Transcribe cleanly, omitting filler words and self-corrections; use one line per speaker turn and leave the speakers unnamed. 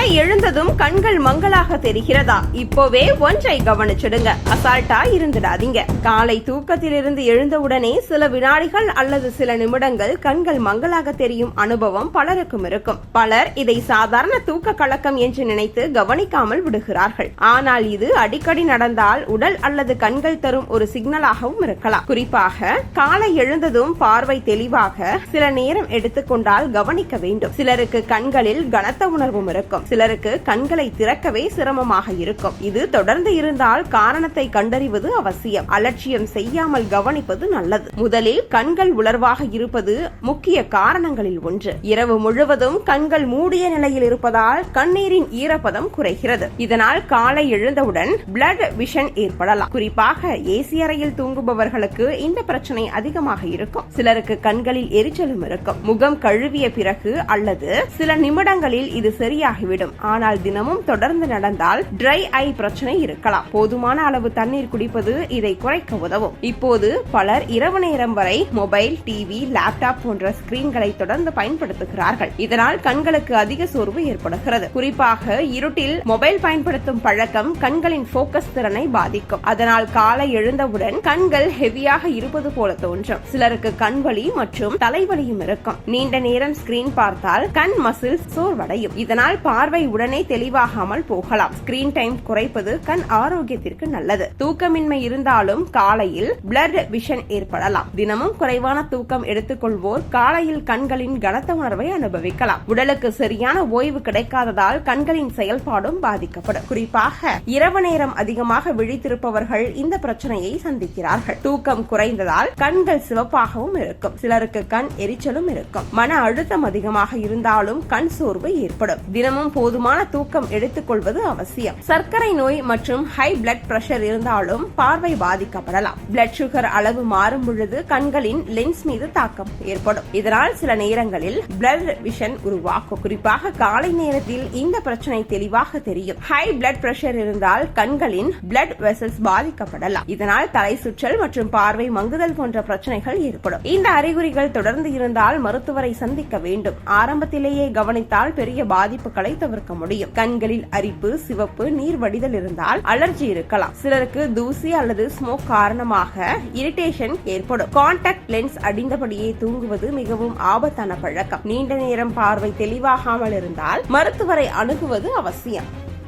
காலை எழுந்ததும் கண்கள் மங்கலாக தெரிகிறதா? இப்போவே ஒன்றை கவனிச்சிடுங்க. அசால்ட்டா இருந்துடாதீங்க. காலை தூக்கத்திலிருந்து எழுந்தவுடனே சில வினாடிகள் அல்லது சில நிமிடங்கள் கண்கள் மங்கலாக தெரியும் அனுபவம் பலருக்கும் இருக்கும். பலர் இதை சாதாரண தூக்க கலக்கம் என்று நினைத்து கவனிக்காமல் விடுகிறார்கள். ஆனால் இது அடிக்கடி நடந்தால் உடல் அல்லது கண்கள் தரும் ஒரு சிக்னலாகவும் இருக்கலாம். குறிப்பாக காலை எழுந்ததும் பார்வை தெளிவாக சில நேரம் எடுத்துக்கொண்டால் கவனிக்க வேண்டும். சிலருக்கு கண்களில் கனத்த உணர்வும் இருக்கும். சிலருக்கு கண்களை திறக்கவே சிரமமாக இருக்கும். இது தொடர்ந்து இருந்தால் காரணத்தை கண்டறிவது அவசியம். அலட்சியம் செய்யாமல் கவனிப்பது நல்லது. முதலில் கண்கள் உலர்வாக இருப்பது முக்கிய காரணங்களில் ஒன்று. இரவு முழுவதும் கண்கள் மூடிய நிலையில் இருப்பதால் கண்ணீரின் ஈரப்பதம் குறைகிறது. இதனால் காலை எழுந்தவுடன் பிளட் விஷன் ஏற்படலாம். குறிப்பாக ஏசி அறையில் தூங்குபவர்களுக்கு இந்த பிரச்சனை அதிகமாக இருக்கும். சிலருக்கு கண்களில் எரிச்சலும் இருக்கும். முகம் கழுவிய பிறகு அல்லது சில நிமிடங்களில் இது சரியாகிவிடும். ஆனால் தினமும் தொடர்ந்து நடந்தால் ட்ரை ஐ பிரச்சனை இருக்கலாம். போதுமான அளவு தண்ணீர் குடிப்பது இதை குறைக்க உதவும். இப்போது பலர் இரவு நேரம் வரை மொபைல், டிவி, லேப்டாப் போன்ற ஸ்கிரீன்களை தொடர்ந்து பயன்படுத்துகிறார்கள். இதனால் கண்களுக்கு அதிக சோர்வு ஏற்படுகிறது. குறிப்பாக இருட்டில் மொபைல் பயன்படுத்தும் பழக்கம் கண்களின் போக்கஸ் திறனை பாதிக்கும். அதனால் காலை எழுந்தவுடன் கண்கள் ஹெவியாக இருப்பது போல தோன்றும். சிலருக்கு கண்வலி மற்றும் தலைவலியும் இருக்கும். நீண்ட நேரம் ஸ்கிரீன் பார்த்தால் கண் மசில் சோர்வடையும். இதனால் பார்வை உடனே தெளிவாகாமல் போகலாம். ஸ்கிரீன் டைம் குறைப்பது கண் ஆரோக்கியத்திற்கு நல்லது. தூக்கமின்மை இருந்தாலும் காலையில் பிளட் விஷன் ஏற்படலாம். தினமும் குறைவான தூக்கம் எடுத்துக்கொள்வோர் காலையில் கண்களின் கனத்த உணர்வை அனுபவிக்கலாம். உடலுக்கு சரியான ஓய்வு கிடைக்காததால் கண்களின் செயல்பாடும் பாதிக்கப்படும். குறிப்பாக இரவு நேரம் அதிகமாக விழித்திருப்பவர்கள் இந்த பிரச்சனையை சந்திக்கிறார்கள். தூக்கம் குறைந்ததால் கண்கள் சிவப்பாகவும் இருக்கும். சிலருக்கு கண் எரிச்சலும் இருக்கும். மன அழுத்தம் அதிகமாக இருந்தாலும் கண் சோர்வு ஏற்படும். தினமும் போதுமான தூக்கம் எடுத்துக்கொள்வது அவசியம். சர்க்கரை நோய் மற்றும் ஹை பிளட் பிரஷர் இருந்தாலும் பார்வை பாதிக்கப்படலாம். பிளட் சுகர் அளவு மாறும் பொழுது கண்களின் லென்ஸ் மீது தாக்கம் ஏற்படும். இதனால் சில நேரங்களில் பிளட் விஷன் உருவாகும். குறிப்பாக காலை நேரத்தில் இந்த பிரச்சனை தெளிவாக தெரியும். ஹை பிளட் பிரஷர் இருந்தால் கண்களின் பிளட் வெசல்ஸ் பாதிக்கப்படலாம். இதனால் தலை சுற்றல் மற்றும் பார்வை மங்குதல் போன்ற பிரச்சனைகள் ஏற்படும். இந்த அறிகுறிகள் தொடர்ந்து இருந்தால் மருத்துவரை சந்திக்க வேண்டும். ஆரம்பத்திலேயே கவனித்தால் பெரிய பாதிப்புகளை தவிர்க்க முடியும். கண்களில் அரிப்பு, சிவப்பு, நீர் வடிதல் இருந்தால் அலர்ஜி இருக்கலாம். சிலருக்கு தூசி அல்லது ஸ்மோக் காரணமாக இரிட்டேஷன் ஏற்படும். கான்டாக்ட் லென்ஸ் அடிந்தபடியே தூங்குவது மிகவும் ஆபத்தான பழக்கம். நீண்ட நேரம் பார்வை தெளிவாகாமல் இருந்தால் மருத்துவரை அணுகுவது அவசியம்.